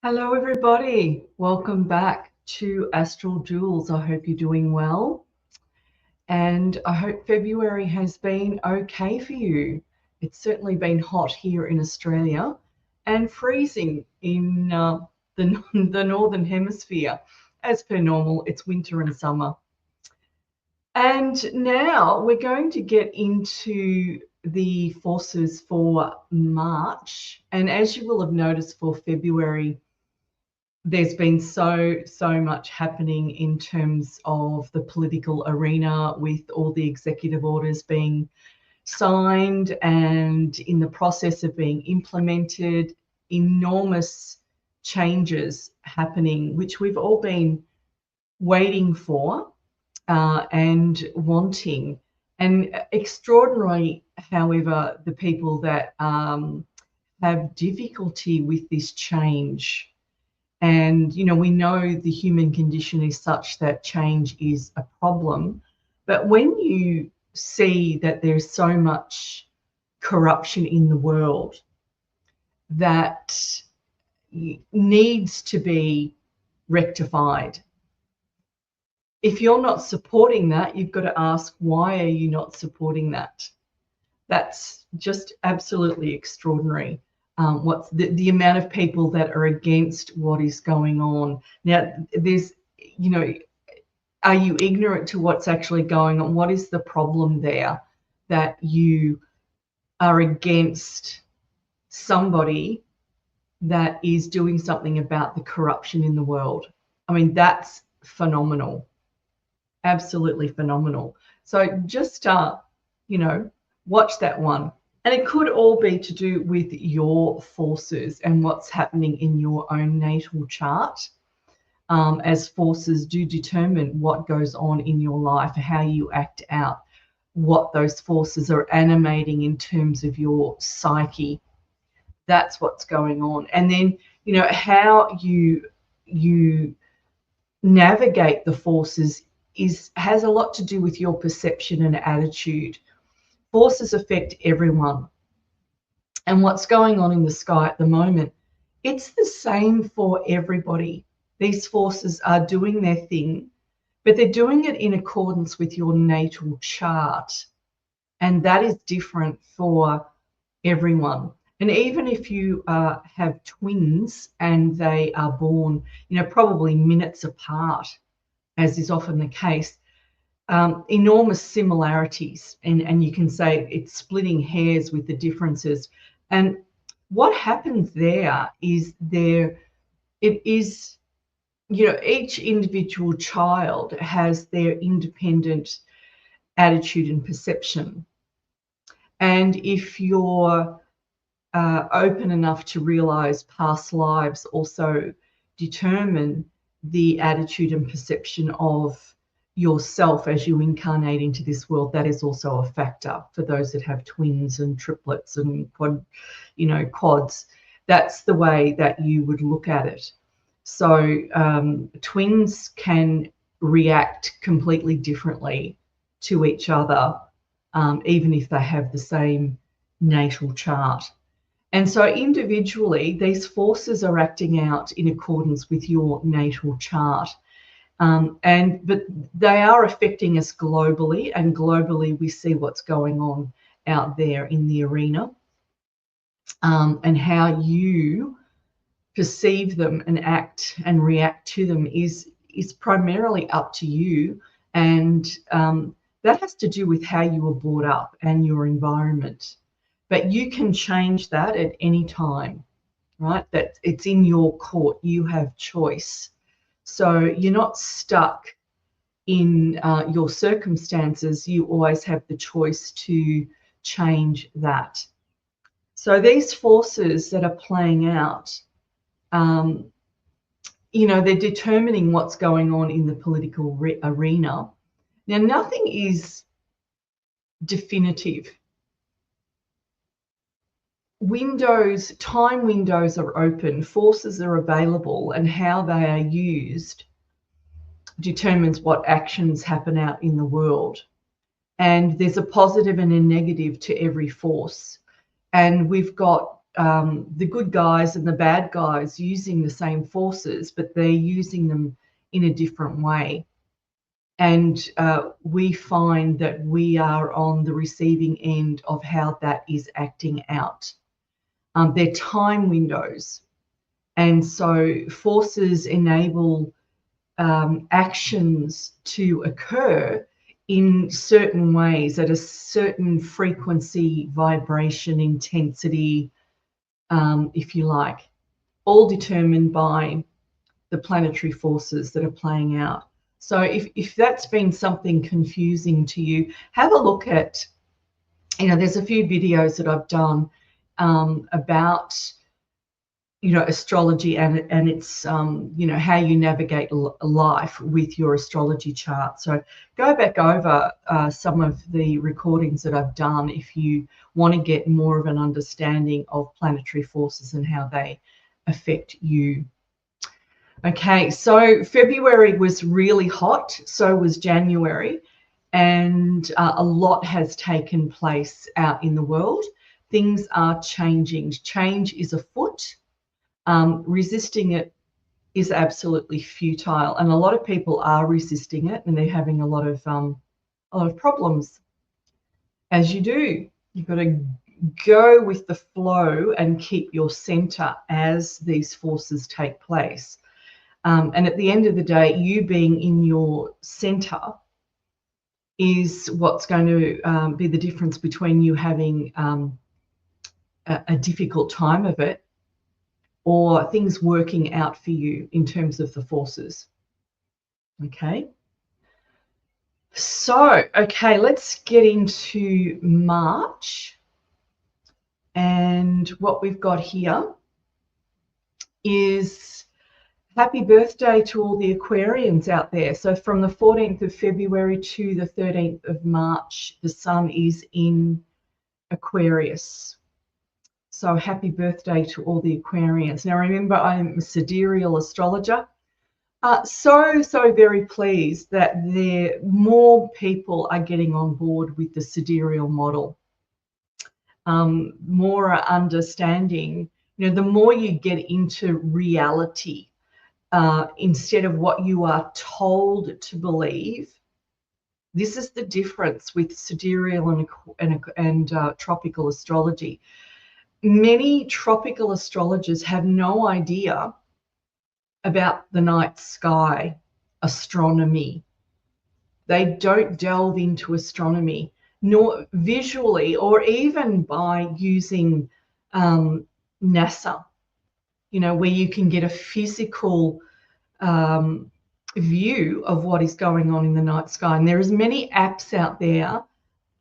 Hello, everybody. Welcome back to Astral Jewels. I hope you're doing well. And I hope February has been okay for you. It's certainly been hot here in Australia and freezing in the Northern Hemisphere. As per normal, it's winter and summer. And now we're going to get into the forces for March. And as you will have noticed for February, there's been so much happening in terms of the political arena, with all the executive orders being signed and in the process of being implemented, enormous changes happening, which we've all been waiting for and wanting. And extraordinary, however, the people that have difficulty with this change. And, we know the human condition is such that change is a problem. But when you see that there's so much corruption in the world that needs to be rectified, if you're not supporting that, you've got to ask, why are you not supporting that? That's just absolutely extraordinary. What's the amount of people that are against what is going on now? There's, are you ignorant to what's actually going on? What is the problem there that you are against somebody that is doing something about the corruption in the world? I mean, that's phenomenal, absolutely phenomenal. So just watch that one. And it could all be to do with your forces and what's happening in your own natal chart, as forces do determine what goes on in your life, how you act out, what those forces are animating in terms of your psyche. That's what's going on. And then, how you navigate the forces has a lot to do with your perception and attitude. Forces affect everyone. And what's going on in the sky at the moment, it's the same for everybody. These forces are doing their thing, but they're doing it in accordance with your natal chart. And that is different for everyone. And even if you have twins and they are born, probably minutes apart, as is often the case, enormous similarities, and you can say it's splitting hairs with the differences. And what happens there is each individual child has their independent attitude and perception. And if you're open enough to realize past lives also determine the attitude and perception of yourself as you incarnate into this world, that is also a factor for those that have twins and triplets and quads. That's the way that you would look at it. So twins can react completely differently to each other, even if they have the same natal chart. And so individually, these forces are acting out in accordance with your natal chart. But they are affecting us globally, and globally we see what's going on out there in the arena, and how you perceive them and act and react to them is primarily up to you. And that has to do with how you were brought up and your environment. But you can change that at any time, right? That it's in your court. You have choice. So you're not stuck in your circumstances. You always have the choice to change that. So these forces that are playing out, they're determining what's going on in the political arena. Now, nothing is definitive. Time windows are open, forces are available, and how they are used determines what actions happen out in the world. And there's a positive and a negative to every force. And we've got the good guys and the bad guys using the same forces, but they're using them in a different way. And we find that we are on the receiving end of how that is acting out. They're time windows. And so forces enable actions to occur in certain ways at a certain frequency, vibration, intensity, if you like, all determined by the planetary forces that are playing out. So if that's been something confusing to you, have a look at, there's a few videos that I've done about, astrology and it's, how you navigate life with your astrology chart. So go back over some of the recordings that I've done if you want to get more of an understanding of planetary forces and how they affect you. Okay, so February was really hot, so was January, and a lot has taken place out in the world. Things are changing. Change is afoot. Resisting it is absolutely futile, and a lot of people are resisting it, and they're having a lot of problems. As you do, you've got to go with the flow and keep your center as these forces take place. And at the end of the day, you being in your center is what's going to be the difference between you having a difficult time of it or things working out for you in terms of the forces. Okay. So, okay, let's get into March. And what we've got here is happy birthday to all the Aquarians out there. So from the 14th of February to the 13th of March, the sun is in Aquarius. So happy birthday to all the Aquarians. Now remember, I'm a sidereal astrologer. So very pleased that more people are getting on board with the sidereal model. More understanding, the more you get into reality, instead of what you are told to believe. This is the difference with sidereal and tropical astrology. Many tropical astrologers have no idea about the night sky, astronomy. They don't delve into astronomy, nor visually or even by using NASA, where you can get a physical view of what is going on in the night sky. And there is many apps out there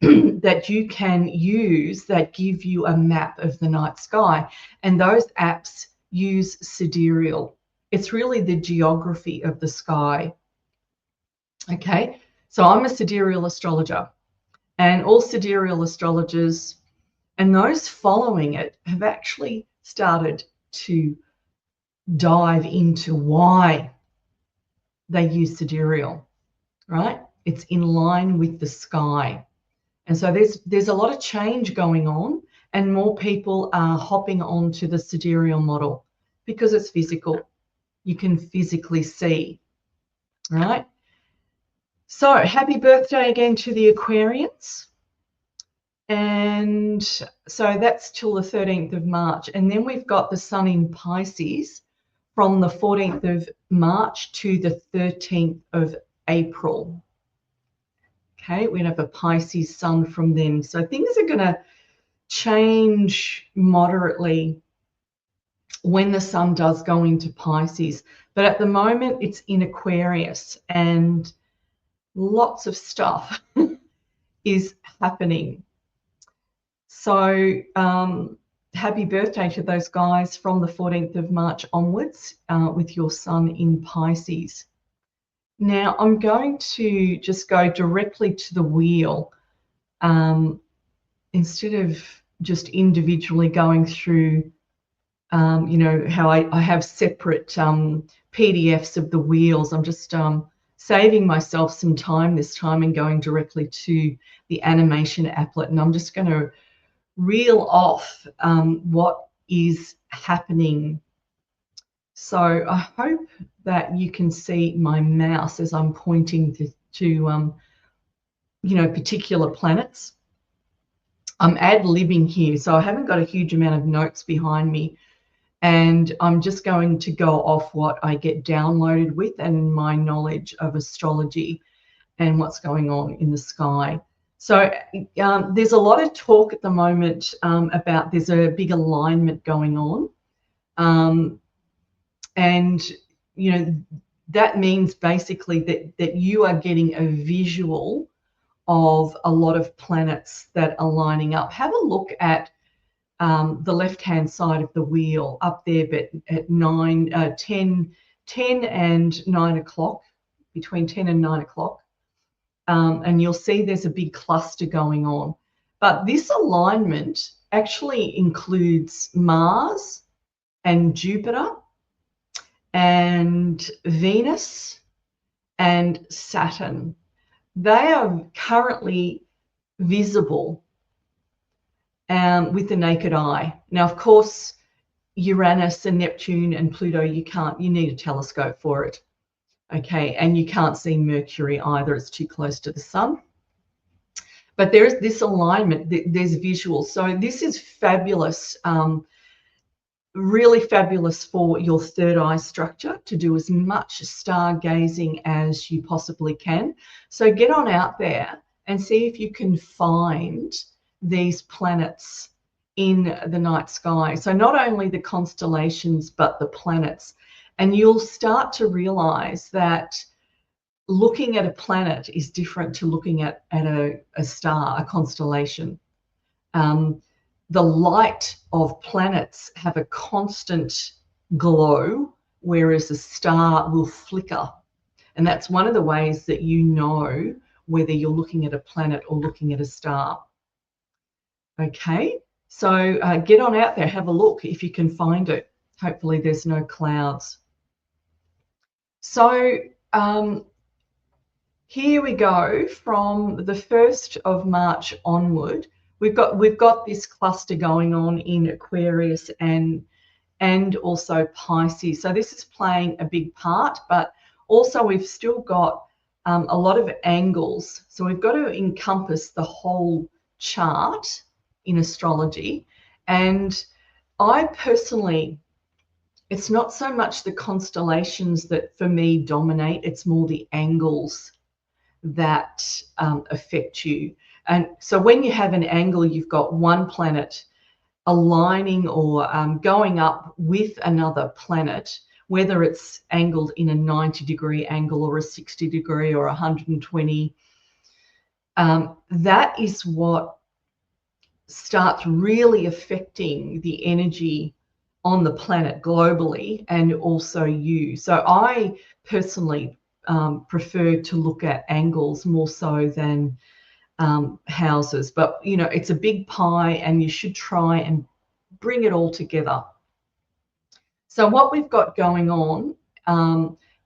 that you can use that give you a map of the night sky. And those apps use sidereal. It's really the geography of the sky. Okay, so I'm a sidereal astrologer, and all sidereal astrologers and those following it have actually started to dive into why they use sidereal, right? It's in line with the sky. And so there's a lot of change going on, and more people are hopping onto the sidereal model because it's physical. You can physically see, right? So happy birthday again to the Aquarians. And so that's till the 13th of March. And then we've got the sun in Pisces from the 14th of March to the 13th of April. Okay, we're going to have a Pisces sun from then. So things are going to change moderately when the sun does go into Pisces. But at the moment, it's in Aquarius, and lots of stuff is happening. So happy birthday to those guys from the 14th of March onwards with your sun in Pisces. Now I'm going to just go directly to the wheel instead of just individually going through, how I have separate PDFs of the wheels. I'm just saving myself some time this time and going directly to the animation applet. And I'm just going to reel off what is happening. So I hope that you can see my mouse as I'm pointing to particular planets. I'm ad-libbing here, so I haven't got a huge amount of notes behind me, and I'm just going to go off what I get downloaded with and my knowledge of astrology and what's going on in the sky. So there's a lot of talk at the moment about there's a big alignment going on. And, that means basically that you are getting a visual of a lot of planets that are lining up. Have a look at the left-hand side of the wheel up there, but at 10 and 9 o'clock, between 10 and 9 o'clock. And you'll see there's a big cluster going on. But this alignment actually includes Mars and Jupiter and Venus and Saturn. They are currently visible with the naked eye. Now, of course, Uranus and Neptune and Pluto, you need a telescope for it. Okay, and you can't see Mercury either, it's too close to the sun. But there is this alignment, there's visuals. So this is fabulous, really fabulous for your third eye structure, to do as much stargazing as you possibly can. So get on out there and see if you can find these planets in the night sky. So not only the constellations, but the planets. And you'll start to realize that looking at a planet is different to looking at a star, a constellation. The light of planets have a constant glow, whereas a star will flicker. And that's one of the ways that you know whether you're looking at a planet or looking at a star. Okay, so get on out there, have a look if you can find it. Hopefully there's no clouds. So here we go. From the 1st of March onward, we've got this cluster going on in Aquarius and also Pisces. So this is playing a big part, but also we've still got a lot of angles. So we've got to encompass the whole chart in astrology. And I personally, it's not so much the constellations that for me dominate, it's more the angles that affect you. And so when you have an angle, you've got one planet aligning or going up with another planet, whether it's angled in a 90-degree angle or a 60-degree or 120. That is what starts really affecting the energy on the planet globally and also you. So I personally prefer to look at angles more so than houses, but it's a big pie and you should try and bring it all together. So what we've got going on,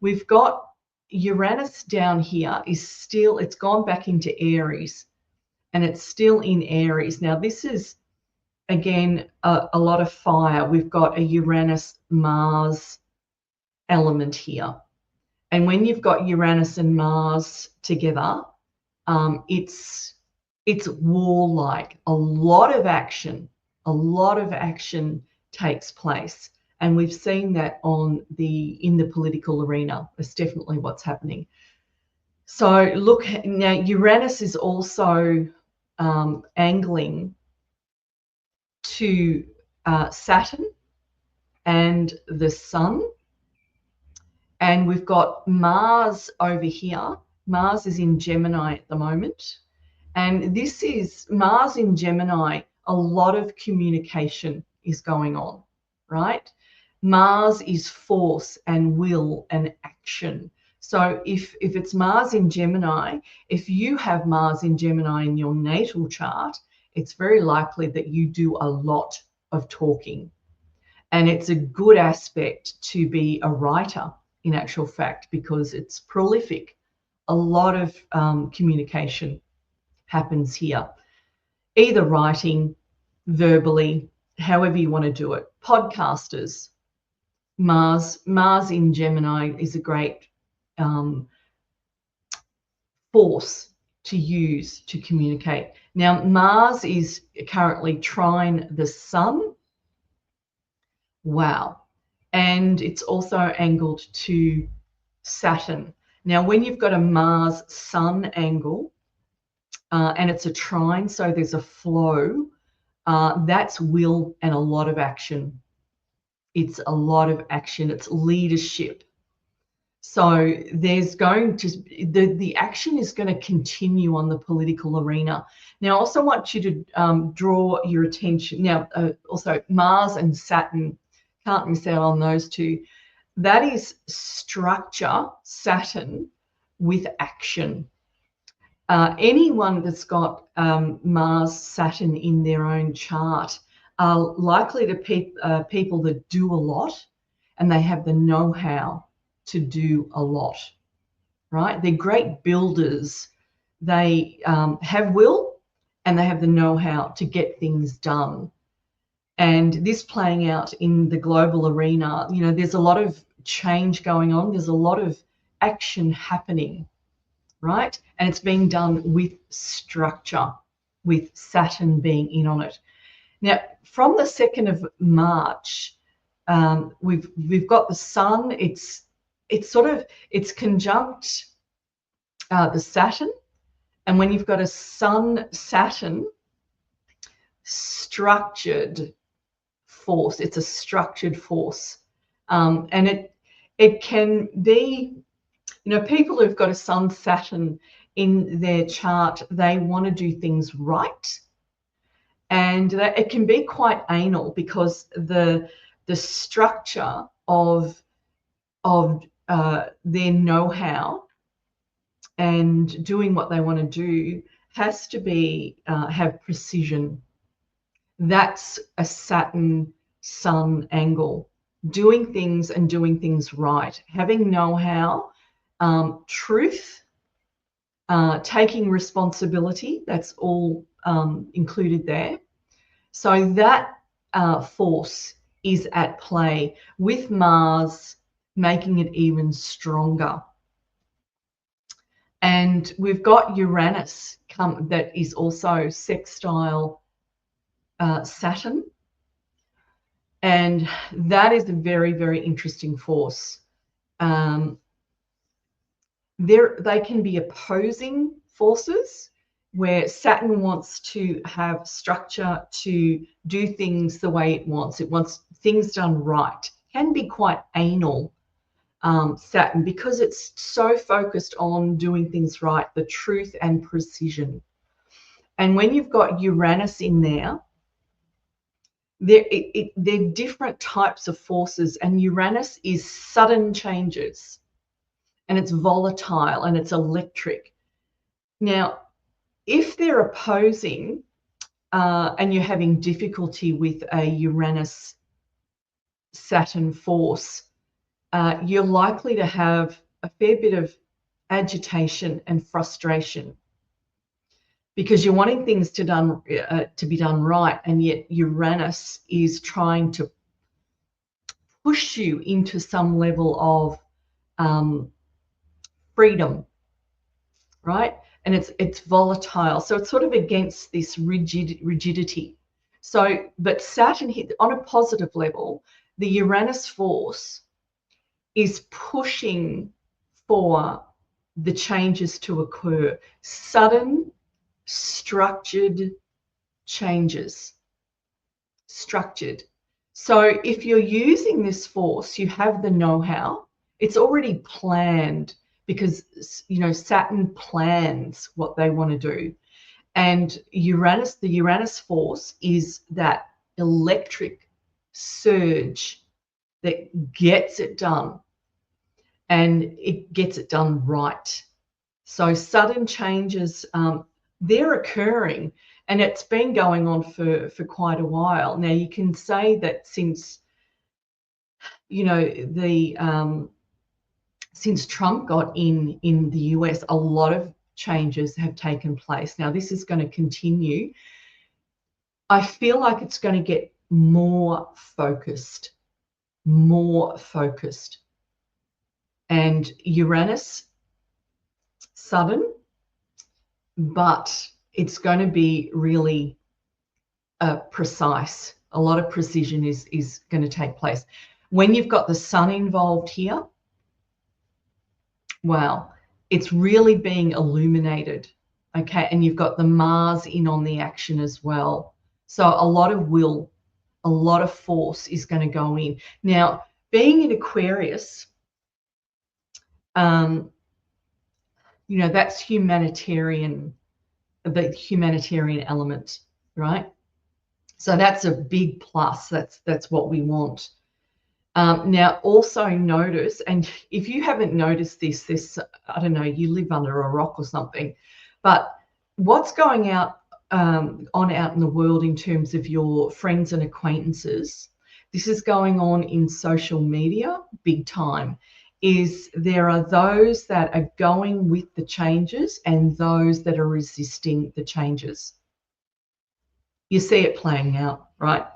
we've got Uranus down here it's gone back into Aries, and it's still in Aries. Now this is again a lot of fire. We've got a Uranus Mars element here, and when you've got Uranus and Mars together, it's warlike. A lot of action takes place, and we've seen that in the political arena. It's definitely what's happening. So look, now Uranus is also angling to Saturn and the Sun, and we've got Mars over here. Mars is in Gemini at the moment, and this is Mars in Gemini. A lot of communication is going on, right? Mars is force and will and action. So if it's Mars in Gemini, if you have Mars in Gemini in your natal chart, it's very likely that you do a lot of talking. And it's a good aspect to be a writer, in actual fact, because it's prolific. A lot of communication happens here, either writing, verbally, however you want to do it. podcasters. Mars in Gemini is a great force to use to communicate. Now, Mars is currently trine the Sun. Wow. And it's also angled to Saturn. Now, when you've got a Mars-Sun angle, and it's a trine, so there's a flow, that's will and a lot of action. It's a lot of action. It's leadership. So there's going to the action is going to continue on the political arena. Now, I also want you to draw your attention. Now, also Mars and Saturn, can't miss out on those two. That is structure, Saturn, with action. Anyone that's got Mars, Saturn in their own chart are likely to people that do a lot, and they have the know-how to do a lot, right? They're great builders. They have will, and they have the know-how to get things done. And this playing out in the global arena, you know, there's a lot of change going on. There's a lot of action happening, right? And it's being done with structure, with Saturn being in on it. Now, from the 2nd of March, we've got the Sun. It's conjunct the Saturn, and when you've got a Sun Saturn structured force, it's a structured force, and it can be, you know, people who've got a Sun Saturn in their chart, they want to do things right, and it can be quite anal because the structure of their know-how and doing what they want to do has to be have precision. That's a Saturn Sun angle. Doing things and doing things right, having know-how, truth, taking responsibility, that's all included there. So that force is at play with Mars, making it even stronger. And we've got Uranus that is also sextile Saturn. And that is a very, very interesting force. They can be opposing forces, where Saturn wants to have structure, to do things the way it wants. It wants things done right. Can be quite anal, Saturn, because it's so focused on doing things right, the truth and precision. And when you've got Uranus in there, they're different types of forces, and Uranus is sudden changes, and it's volatile, and it's electric. Now, if they're opposing and you're having difficulty with a Uranus Saturn force, you're likely to have a fair bit of agitation and frustration, because you're wanting things to be done right, and yet Uranus is trying to push you into some level of freedom, right? And it's volatile, so it's sort of against this rigidity. So, but Saturn, on a positive level, the Uranus force is pushing for the changes to occur. Sudden, structured changes. Structured. So if you're using this force, you have the know-how. It's already planned, because, you know, Saturn plans what they want to do. And Uranus, the Uranus force, is that electric surge that gets it done, and it gets it done right. So sudden changes, they're occurring, and it's been going on for quite a while. Now, you can say that since, you know, since Trump got in the US, a lot of changes have taken place. Now, this is going to continue. I feel like it's going to get more focused, more focused. And Uranus, sudden, but it's going to be really precise. A lot of precision is going to take place. When you've got the sun involved here, wow, it's really being illuminated. Okay, and you've got the Mars in on the action as well. So a lot of will, a lot of force is going to go in. Now, being in Aquarius, that's humanitarian, the humanitarian element, right? So that's a big plus. That's what we want. Now, also notice, and if you haven't noticed this, I don't know, you live under a rock or something, but what's going on out in the world in terms of your friends and acquaintances, this is going on in social media big time, is there are those that are going with the changes and those that are resisting the changes. You see it playing out, right?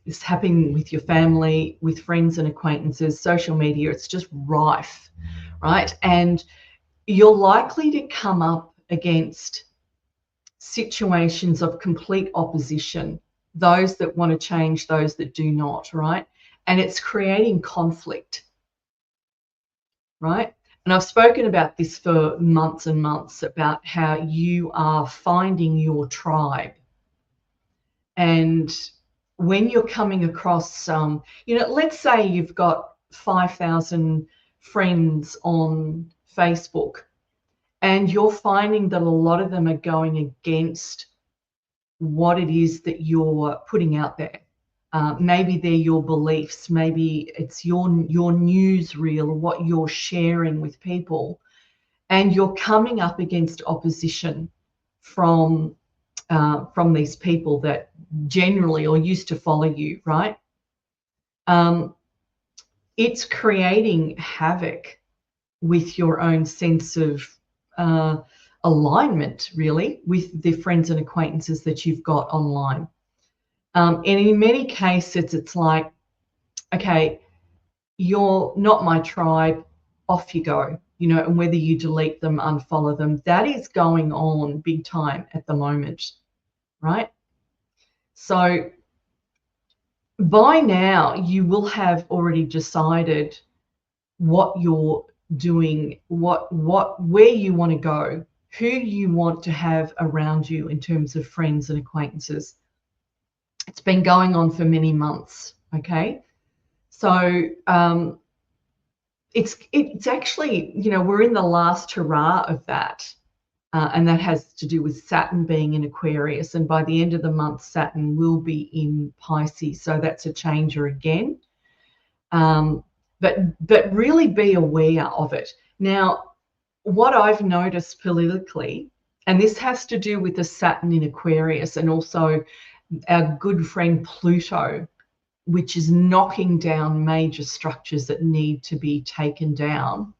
It's happening with your family, with friends and acquaintances, social media, it's just rife, right? And you're likely to come up against situations of complete opposition, those that want to change, those that do not, right? And it's creating conflict, right? And I've spoken about this for months and months, about how you are finding your tribe. And when you're coming across, let's say you've got 5,000 friends on Facebook, and you're finding that a lot of them are going against what it is that you're putting out there. Maybe they're your beliefs, maybe it's your newsreel, what you're sharing with people, and you're coming up against opposition from these people that generally or used to follow you, right? It's creating havoc with your own sense of alignment, really, with the friends and acquaintances that you've got online. And in many cases, it's like, okay, you're not my tribe, off you go, and whether you delete them, unfollow them, that is going on big time at the moment, right? So by now, you will have already decided what you're doing, where you want to go, who you want to have around you in terms of friends and acquaintances. It's been going on for many months, okay? So it's actually, we're in the last hurrah of that. And that has to do with Saturn being in Aquarius. And by the end of the month, Saturn will be in Pisces. So that's a changer again. But really be aware of it. Now, what I've noticed politically, and this has to do with the Saturn in Aquarius and also our good friend Pluto, which is knocking down major structures that need to be taken down.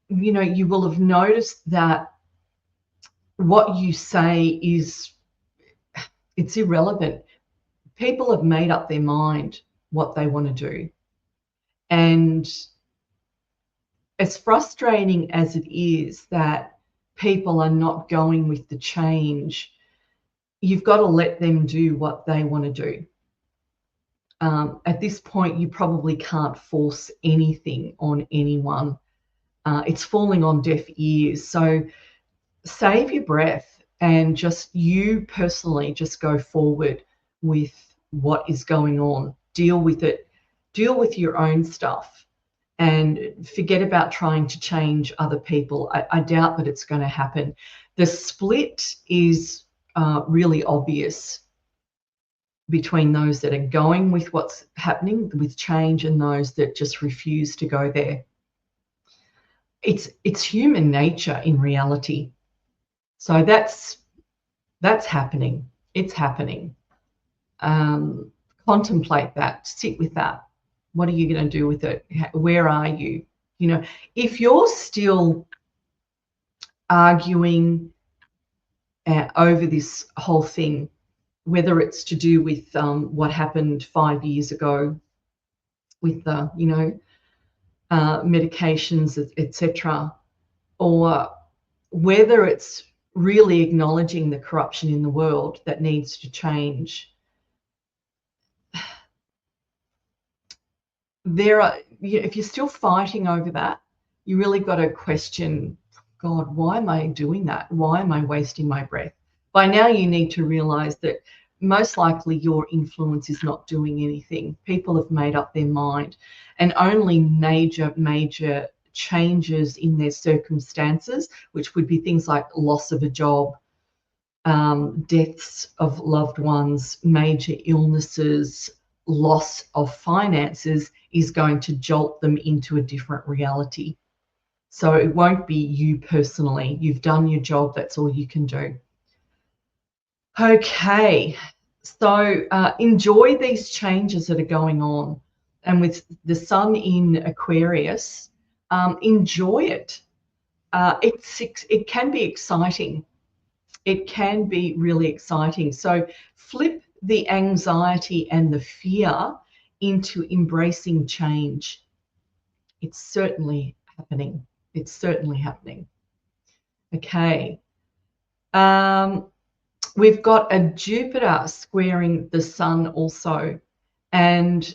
You will have noticed that what you say it's irrelevant. People have made up their mind what they want to do. And as frustrating as it is that people are not going with the change, you've got to let them do what they want to do. At this point, you probably can't force anything on anyone. It's falling on deaf ears. So save your breath and just you personally just go forward with what is going on. Deal with it. Deal with your own stuff and forget about trying to change other people. I doubt that it's going to happen. The split is really obvious between those that are going with what's happening with change and those that just refuse to go there. It's human nature in reality. So that's happening. It's happening. Contemplate that. Sit with that. What are you going to do with it? Where are you? If you're still arguing over this whole thing, whether it's to do with what happened 5 years ago with the, medications, etc., or whether it's really acknowledging the corruption in the world that needs to change. If you're still fighting over that, you really got to question, God, why am I doing that? Why am I wasting my breath? By now, you need to realize that most likely your influence is not doing anything. People have made up their mind, and only major changes in their circumstances, which would be things like loss of a job, deaths of loved ones, major illnesses, loss of finances, is going to jolt them into a different reality. So it won't be you personally. You've done your job. That's all you can do. Okay, so enjoy these changes that are going on. And with the sun in Aquarius, enjoy it. It can be exciting. It can be really exciting. So flip the anxiety and the fear into embracing change. It's certainly happening. It's certainly happening. Okay. We've got a Jupiter squaring the sun also. And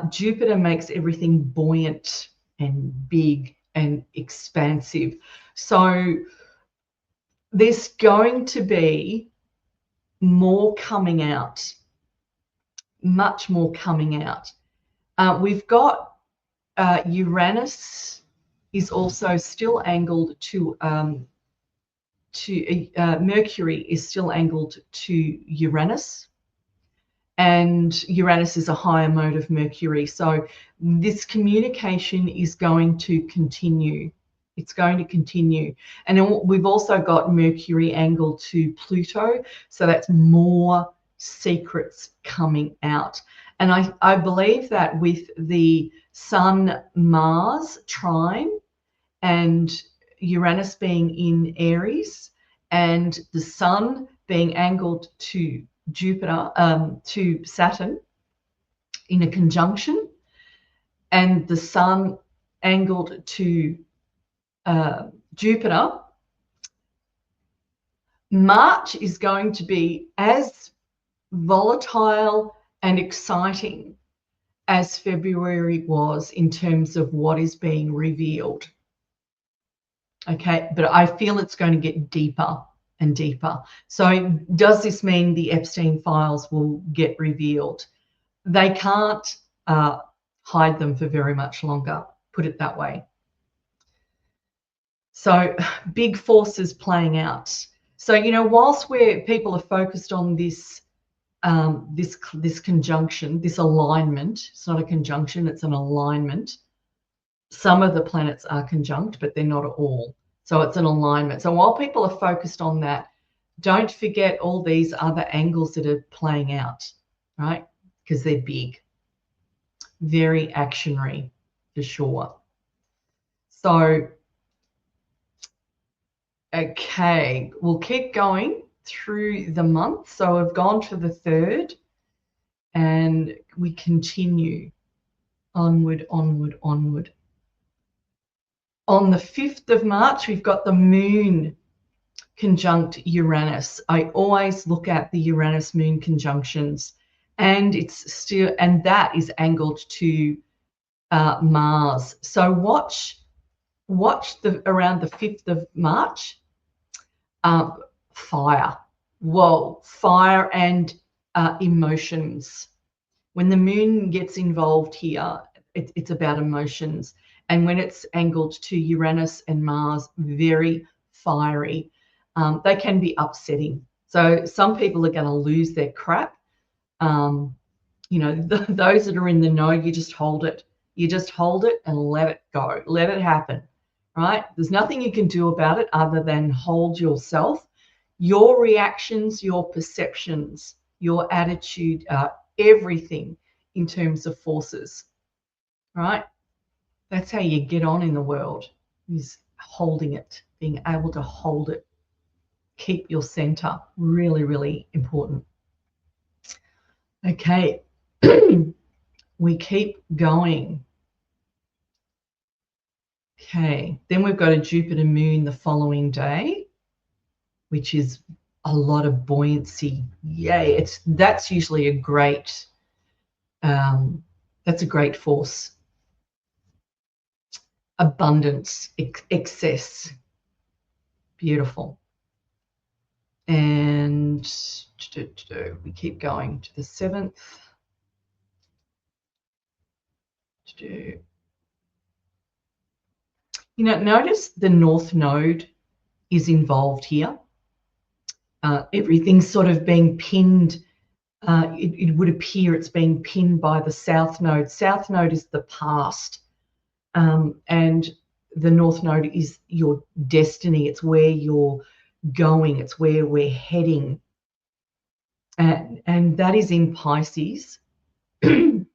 Jupiter makes everything buoyant and big and expansive. So there's going to be more coming out, much more coming out. We've got Uranus is also still angled to Mercury is still angled to Uranus, and Uranus is a higher mode of Mercury. So this communication is going to continue. It's going to continue. And then we've also got Mercury angled to Pluto. So that's more secrets coming out. And I believe that with the Sun-Mars trine and Uranus being in Aries and the Sun being angled to Jupiter, to Saturn in a conjunction, and the Sun angled to Jupiter, March is going to be as volatile and exciting as February was in terms of what is being revealed. Okay, but I feel it's going to get deeper and deeper. So does this mean the Epstein files will get revealed? They can't hide them for very much longer, put it that way. So big forces playing out. So, whilst people are focused on this this conjunction, this alignment, it's not a conjunction, it's an alignment. Some of the planets are conjunct, but they're not all. So it's an alignment. So while people are focused on that, don't forget all these other angles that are playing out, right? Because they're big, very actionary for sure. So, okay, we'll keep going through the month. So we've gone to the 3rd and we continue onward, onward, onward. On the 5th of March, we've got the moon conjunct Uranus. I always look at the Uranus moon conjunctions, and that is angled to Mars. So watch around the 5th of March, fire. Whoa, fire and emotions. When the moon gets involved here, it's about emotions. And when it's angled to Uranus and Mars, very fiery. They can be upsetting. So some people are going to lose their crap. Those that are in the know, you just hold it. You just hold it and let it go. Let it happen, right? There's nothing you can do about it other than hold yourself. Your reactions, your perceptions, your attitude, everything in terms of forces, right? That's how you get on in the world, is holding it, being able to hold it. Keep your center. Really, really important. Okay, we keep going. Okay, then we've got a Jupiter moon the following day, which is a lot of buoyancy. Yay! That's usually a great that's a great force. Abundance, excess, beautiful. And we keep going to the 7th. Notice the North Node is involved here. Everything's sort of being pinned. It would appear it's being pinned by the South Node. South Node is the past, and the North Node is your destiny. It's where you're going. It's where we're heading, and that is in Pisces. And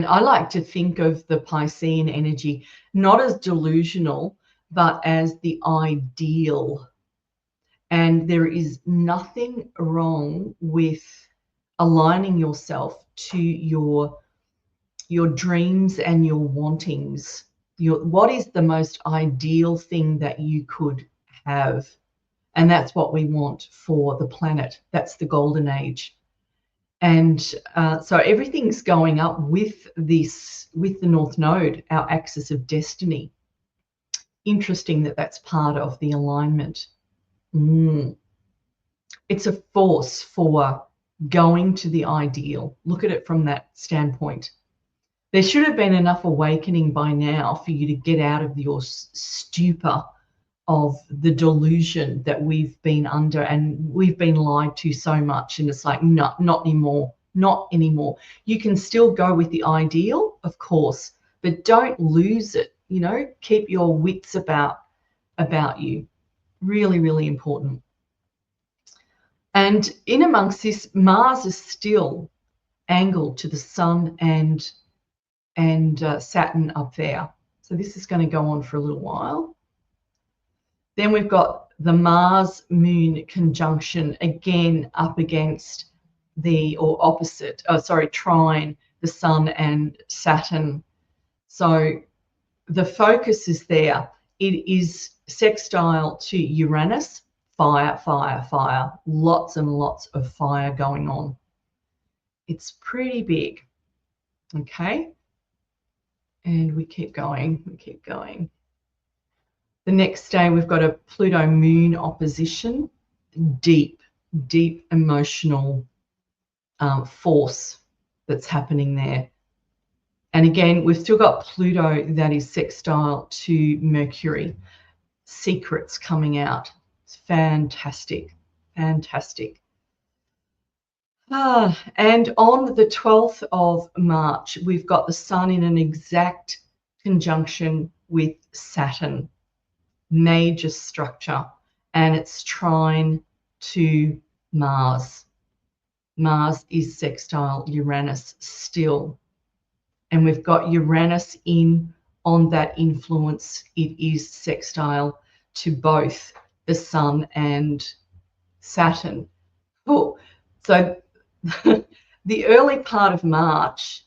I like to think of the Piscean energy not as delusional, but as the ideal. And there is nothing wrong with aligning yourself to your dreams and your wantings. What is the most ideal thing that you could have? And that's what we want for the planet. That's the golden age. And so everything's going up with the North Node, our axis of destiny. Interesting that that's part of the alignment. It's a force for going to the ideal. Look at it from that standpoint. There should have been enough awakening by now for you to get out of your stupor of the delusion that we've been under, and we've been lied to so much, and it's like, no, not anymore, not anymore. You can still go with the ideal, of course, but don't lose it. Keep your wits about you. Really, really important. And in amongst this, Mars is still angled to the Sun and Saturn up there. So this is going to go on for a little while. Then we've got the Mars Moon conjunction again up against trine the Sun and Saturn. So the focus is there. It is sextile to Uranus. Fire, fire, fire. Lots and lots of fire going on. It's pretty big. Okay. And we keep going. The next day, we've got a Pluto moon opposition. Deep, deep emotional force that's happening there. And again, we've still got Pluto that is sextile to Mercury. Secrets coming out. It's fantastic, fantastic. And on the 12th of March, we've got the Sun in an exact conjunction with Saturn. Major structure, and it's trine to Mars. Mars is sextile Uranus still, and we've got Uranus in on that influence. It is sextile to both the Sun and Saturn. Cool. So the early part of March,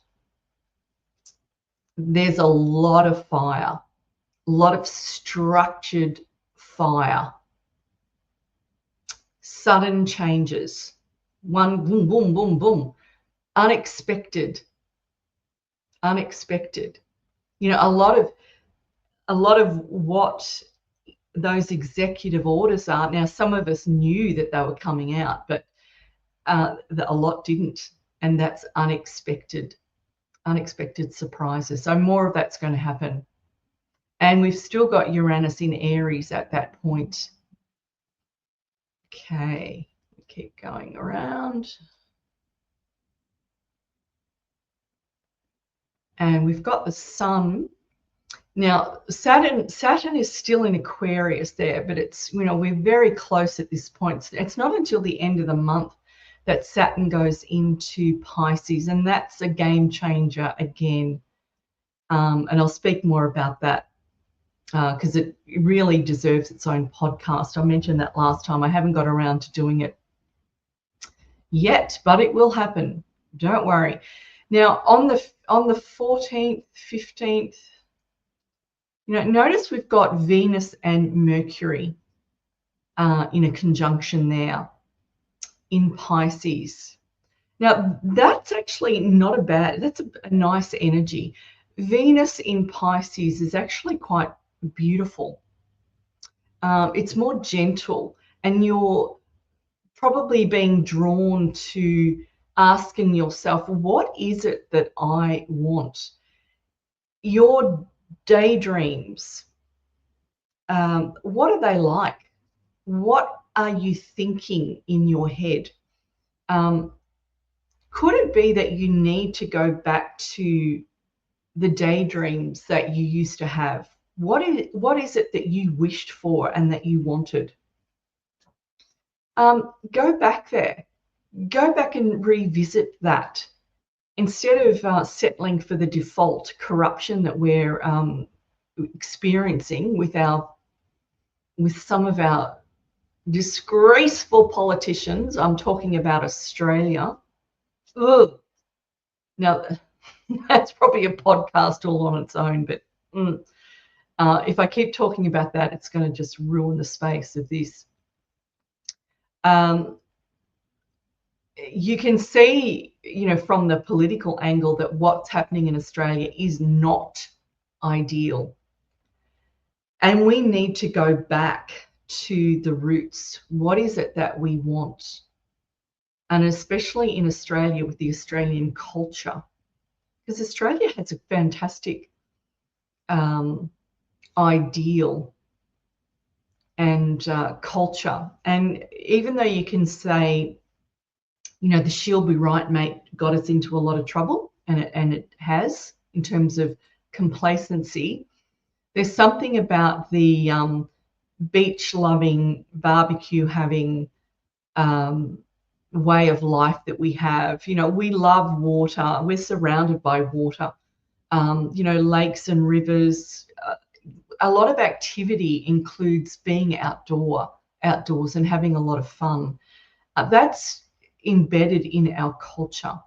there's a lot of fire. A lot of structured fire. Sudden changes. One boom, boom, boom, boom. Unexpected. Unexpected. A lot of what those executive orders are. Now, some of us knew that they were coming out, but a lot didn't. And that's unexpected surprises. So more of that's going to happen. And we've still got Uranus in Aries at that point. Okay, we keep going around. And we've got the Sun. Now, Saturn is still in Aquarius there, but it's, we're very close at this point. It's not until the end of the month that Saturn goes into Pisces, and that's a game changer again. And I'll speak more about that because it really deserves its own podcast. I mentioned that last time. I haven't got around to doing it yet, but it will happen. Don't worry. Now on the 14th, 15th, notice we've got Venus and Mercury in a conjunction there in Pisces. Now that's actually not a bad, that's a nice energy. Venus in Pisces is actually quite beautiful. It's more gentle, and you're probably being drawn to asking yourself, what is it that I want? Your daydreams, what are they like? What are you thinking in your head? Could it be that you need to go back to the daydreams that you used to have? What is it that you wished for and that you wanted? Go back there. Go back and revisit that. Instead of settling for the default corruption that we're experiencing with some of our disgraceful politicians. I'm talking about Australia. Ugh. Now, that's probably a podcast all on its own, but if I keep talking about that, it's going to just ruin the space of this. You can see, from the political angle that what's happening in Australia is not ideal. And we need to go back to the roots. What is it that we want? And especially in Australia with the Australian culture, because Australia has a fantastic ideal and culture. And even though you can say, the she'll be right, mate, got us into a lot of trouble, and it has, in terms of complacency. There's something about the beach loving, barbecue having way of life that we have. We love water. We're surrounded by water. Lakes and rivers. A lot of activity includes being outdoors and having a lot of fun. That's embedded in our culture.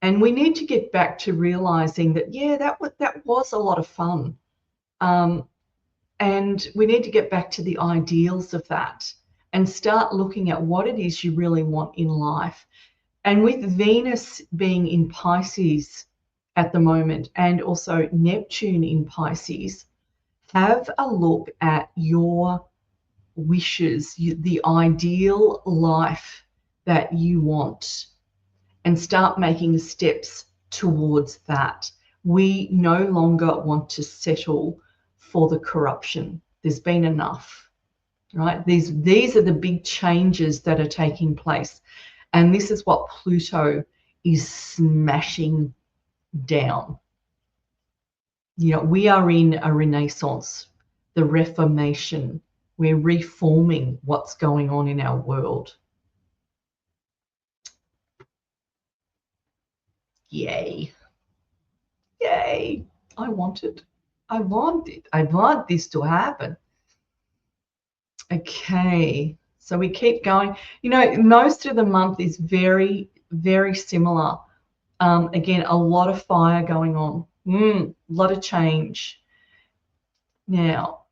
And we need to get back to realizing that, that was a lot of fun. And we need to get back to the ideals of that and start looking at what it is you really want in life. And with Venus being in Pisces at the moment, and also Neptune in Pisces, have a look at your wishes, the ideal life that you want, and start making steps towards that. We no longer want to settle for the corruption. There's been enough, right? These are the big changes that are taking place. And this is what Pluto is smashing down. We are in a renaissance, the Reformation. We're reforming what's going on in our world. Yay. Yay. I want it. I want it. I want this to happen. Okay. So we keep going. Most of the month is very, very similar. Again, a lot of fire going on. A lot of change. Now,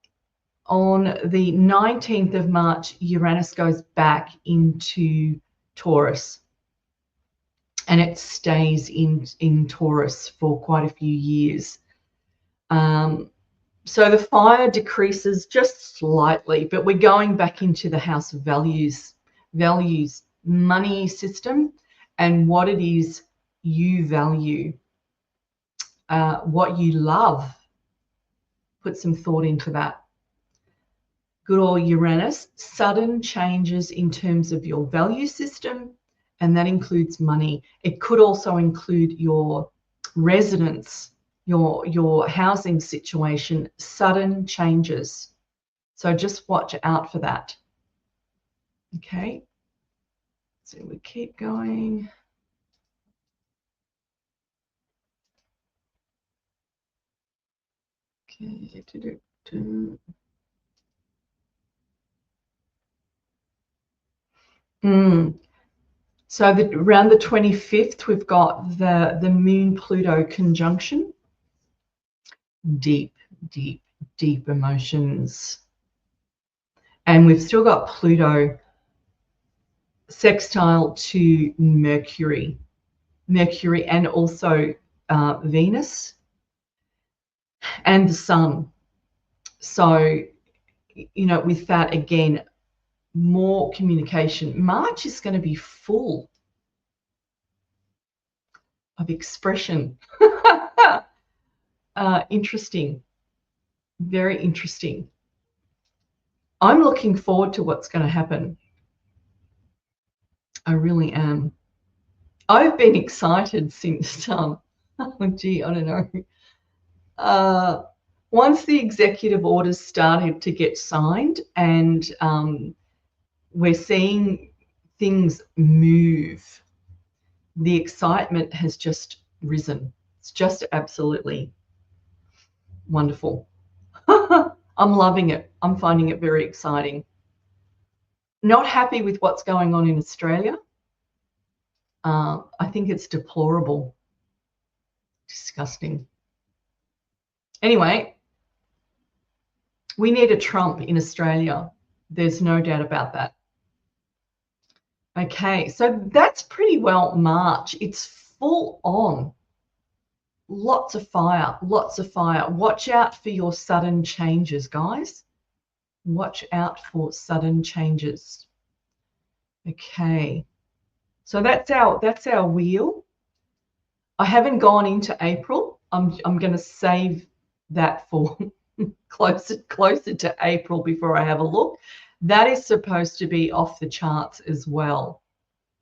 on the 19th of March, Uranus goes back into Taurus. And it stays in Taurus for quite a few years. So the fire decreases just slightly, but we're going back into the house of values, money system, and what it is you value, what you love. Put some thought into that. Good old Uranus, sudden changes in terms of your value system, and that includes money. It could also include your residence, your housing situation, sudden changes. So just watch out for that. Okay, so we keep going. Okay. So around the 25th, we've got the Moon-Pluto conjunction. Deep, deep, deep emotions. And we've still got Pluto sextile to Mercury and also Venus and the Sun. So, you know, with that, again, more communication. March is going to be full of expression. Interesting. Very interesting. I'm looking forward to what's going to happen. I really am. I've been excited since, oh gee, I don't know. Once the executive orders started to get signed and we're seeing things move, the excitement has just risen. It's just absolutely wonderful. I'm loving it. I'm finding it very exciting. Not happy with what's going on in Australia. I think it's deplorable. Disgusting. Anyway, we need a Trump in Australia. There's no doubt about that. Okay, so that's pretty well March. It's full on. Lots of fire, lots of fire. Watch out for your sudden changes, guys. Watch out for sudden changes. Okay, so that's our wheel. I haven't gone into April. I'm going to save that for closer to April before I have a look. That is supposed to be off the charts as well.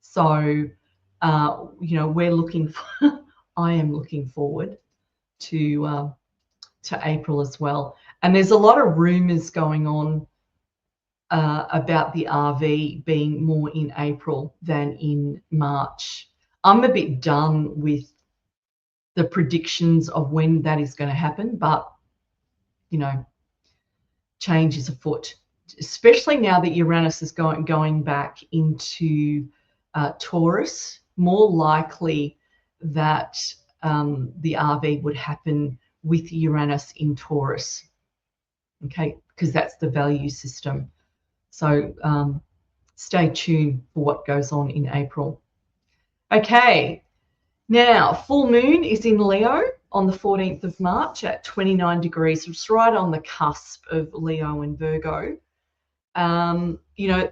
So, you know, we're looking for, I am looking forward to April as well. And there's a lot of rumors going on about the RV being more in April than in March. I'm a bit done with the predictions of when that is going to happen, but, you know, change is afoot, especially now that Uranus is going back into Taurus. More likely that the RV would happen with Uranus in Taurus, okay, because that's the value system. So stay tuned for what goes on in April. Okay, now full moon is in Leo on the 14th of March at 29 degrees. It's right on the cusp of Leo and Virgo. You know,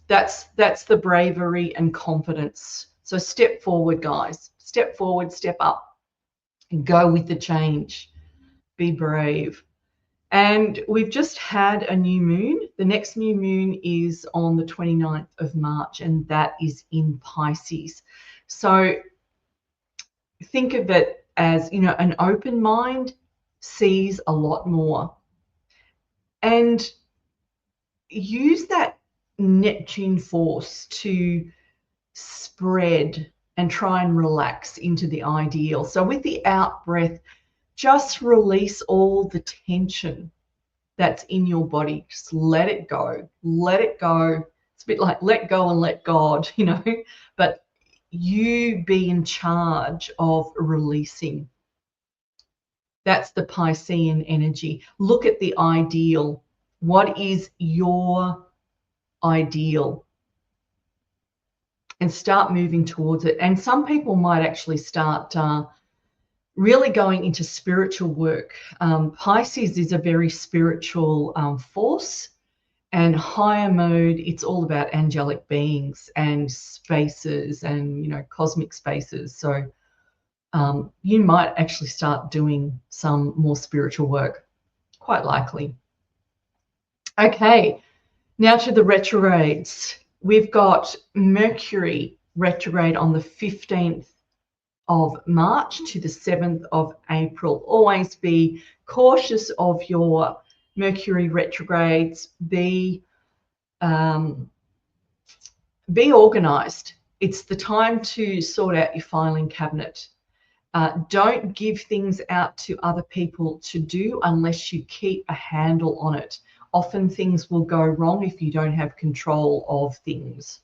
that's the bravery and confidence. So step forward, guys. Step forward, step up, and go with the change. Be brave. And we've just had a new moon. The next new moon is on the 29th of March, and that is in Pisces. So think of it as, you know, an open mind sees a lot more. And use that Neptune force to spread and try and relax into the ideal. So with the out breath, just release all the tension that's in your body. Just let it go. Let it go. It's a bit like let go and let God, you know, but you be in charge of releasing. That's the Piscean energy. Look at the ideal. What is your ideal? And start moving towards it. And some people might actually start really going into spiritual work. Pisces is a very spiritual force, and higher mode, it's all about angelic beings and spaces and, you know, cosmic spaces. So you might actually start doing some more spiritual work, quite likely. Okay, now to the retrogrades. We've got Mercury retrograde on the 15th of March to the 7th of April. Always be cautious of your Mercury retrogrades. Be organized. It's the time to sort out your filing cabinet. Don't give things out to other people to do unless you keep a handle on it. Often things will go wrong if you don't have control of things.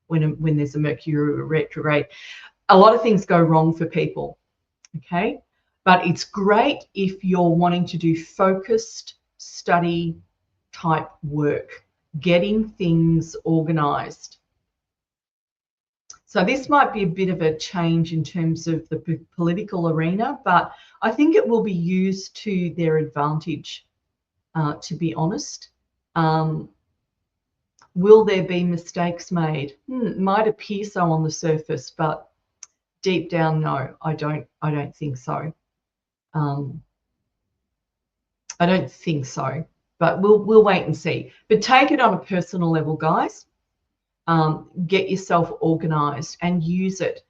when there's a Mercury retrograde. A lot of things go wrong for people, okay? But it's great if you're wanting to do focused study type work, getting things organized. So this might be a bit of a change in terms of the political arena, but I think it will be used to their advantage, to be honest. Will there be mistakes made? Might appear so on the surface, but deep down, no, I don't think so. I don't think so, but we'll wait and see. But take it on a personal level, guys. Get yourself organized and use it.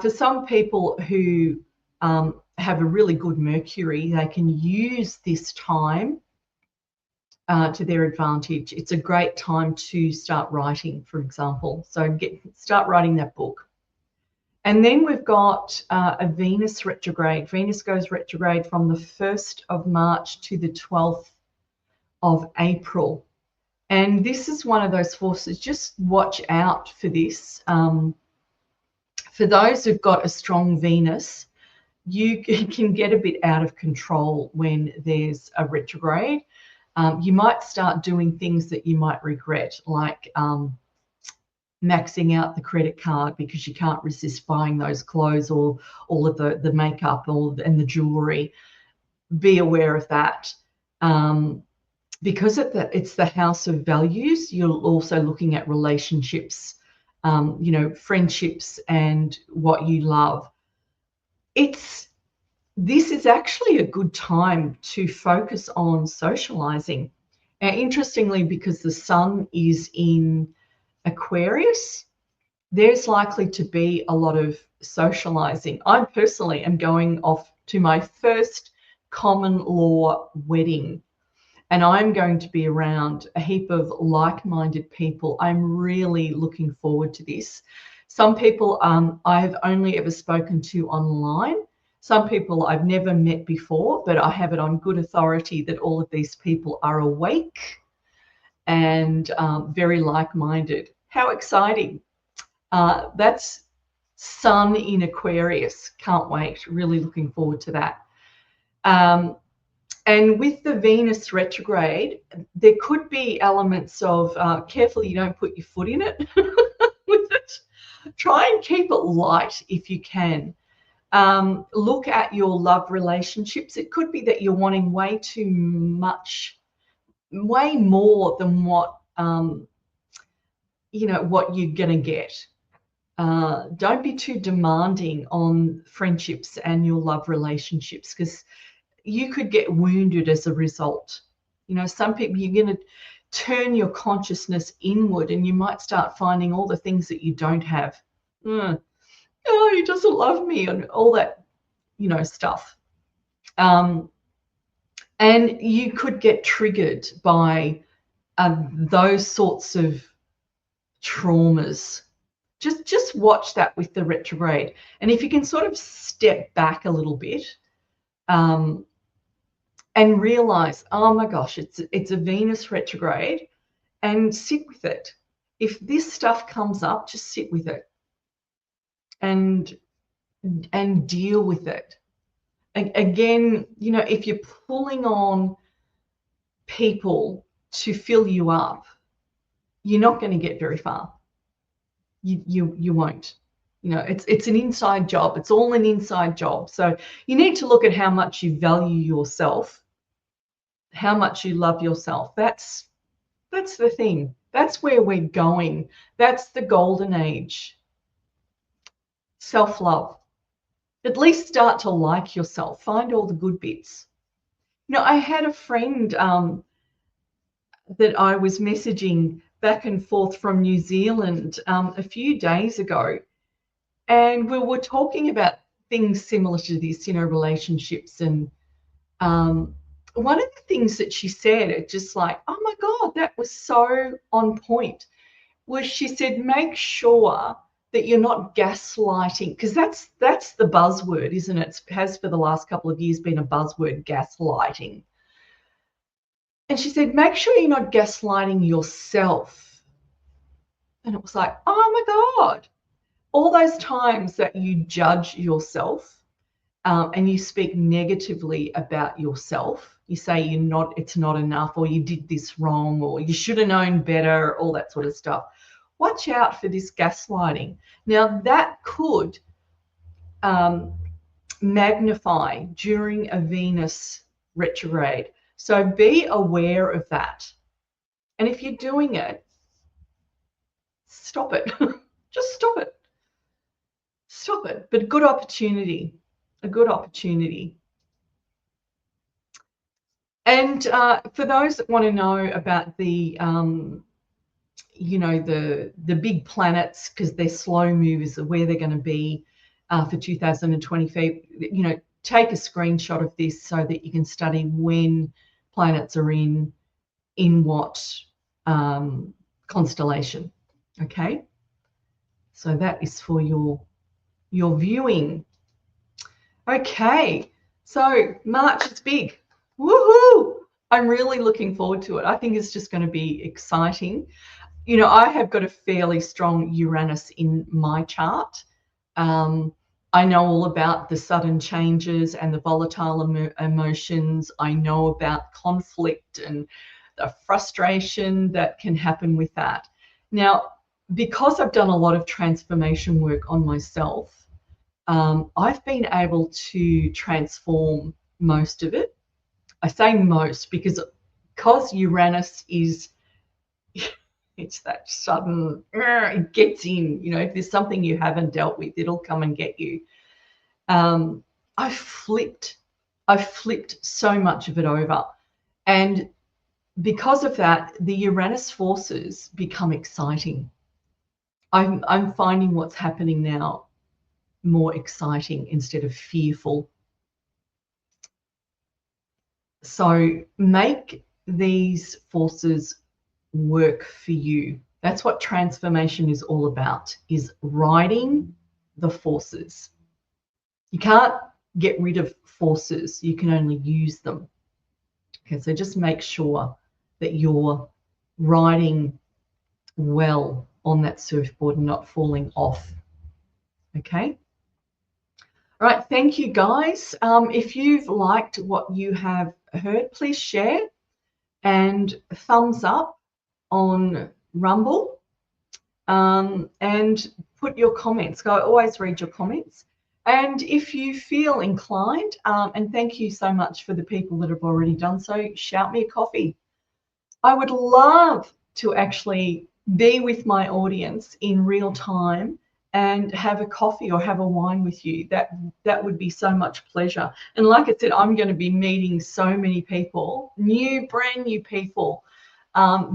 For some people who have a really good Mercury, they can use this time to their advantage. It's a great time to start writing, for example. So start writing that book. And then we've got a Venus retrograde. Venus goes retrograde from the 1st of March to the 12th of April. And this is one of those forces. Just watch out for this. For those who've got a strong Venus, you can get a bit out of control when there's a retrograde. You might start doing things that you might regret, like maxing out the credit card because you can't resist buying those clothes or all of the makeup and the jewelry. Be aware of that. Because it's the house of values, you're also looking at relationships, friendships and what you love. This is actually a good time to focus on socializing. Now, interestingly, because the sun is in Aquarius, there's likely to be a lot of socializing. I personally am going off to my first common law wedding, and I'm going to be around a heap of like-minded people. I'm really looking forward to this. Some people I've only ever spoken to online. Some people I've never met before, but I have it on good authority that all of these people are awake and very like-minded. How exciting. That's Sun in Aquarius. Can't wait. Really looking forward to that. And with the Venus retrograde, there could be elements of careful you don't put your foot in it with it. Try and keep it light if you can. Look at your love relationships. It could be that you're wanting way too much, way more than what what you're going to get. Don't be too demanding on friendships and your love relationships, because you could get wounded as a result. Some people, you're going to turn your consciousness inward and you might start finding all the things that you don't have. Oh, he doesn't love me and all that, stuff. And you could get triggered by those sorts of traumas. Just watch that with the retrograde. And if you can sort of step back a little bit and realize, oh my gosh, it's a Venus retrograde, and sit with it. If this stuff comes up, just sit with it and deal with it. Again, if you're pulling on people to fill you up, you're not going to get very far. You won't. It's an inside job. It's all an inside job. So you need to look at how much you value yourself, how much you love yourself. That's the thing. That's where we're going. That's the golden age. Self-love. At least start to like yourself. Find all the good bits. I had a friend that I was messaging back and forth from New Zealand a few days ago, and we were talking about things similar to this, relationships. And one of the things that she said, it just like, oh my God, that was so on point, was she said, make sure that you're not gaslighting, because that's the buzzword, isn't it? It has for the last couple of years been a buzzword, gaslighting. And she said, make sure you're not gaslighting yourself. And it was like, oh my God, all those times that you judge yourself and you speak negatively about yourself, you say it's not enough, or you did this wrong, or you should have known better, all that sort of stuff. Watch out for this gaslighting. Now that could magnify during a Venus retrograde. So be aware of that. And if you're doing it, stop it. Just stop it. Stop it. But a good opportunity. A good opportunity. And for those that want to know about the the big planets, because they're slow movers, of where they're going to be for 2025, take a screenshot of this so that you can study when planets are in what constellation. Okay, so that is for your viewing. Okay, so March is big. Woohoo! I'm really looking forward to it. I think it's just going to be exciting. I have got a fairly strong Uranus in my chart. I know all about the sudden changes and the volatile emotions. I know about conflict and the frustration that can happen with that. Now, because I've done a lot of transformation work on myself, I've been able to transform most of it. I say most because Uranus is, it's that sudden, it gets in, if there's something you haven't dealt with, it'll come and get you. I've flipped so much of it over. And because of that, the Uranus forces become exciting. I'm finding what's happening now more exciting instead of fearful. So make these forces work for you. That's what transformation is all about, is riding the forces. You can't get rid of forces, you can only use them. Okay, so just make sure that you're riding well on that surfboard and not falling off. Okay. All right, thank you guys. If you've liked what you have heard, please share and thumbs up on Rumble, and put your comments. I always read your comments. And if you feel inclined, and thank you so much for the people that have already done so, shout me a coffee. I would love to actually be with my audience in real time and have a coffee or have a wine with you. That would be so much pleasure. And like I said, I'm going to be meeting so many people, brand new people,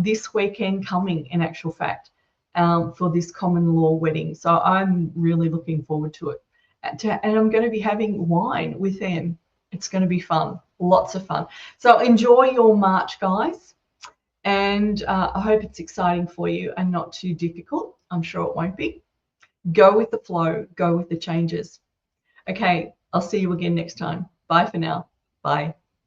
this weekend coming, in actual fact, for this common law wedding. So I'm really looking forward to it. And I'm going to be having wine with them. It's going to be fun, lots of fun. So enjoy your March, guys. And I hope it's exciting for you and not too difficult. I'm sure it won't be. Go with the flow, go with the changes. Okay, I'll see you again next time. Bye for now. Bye.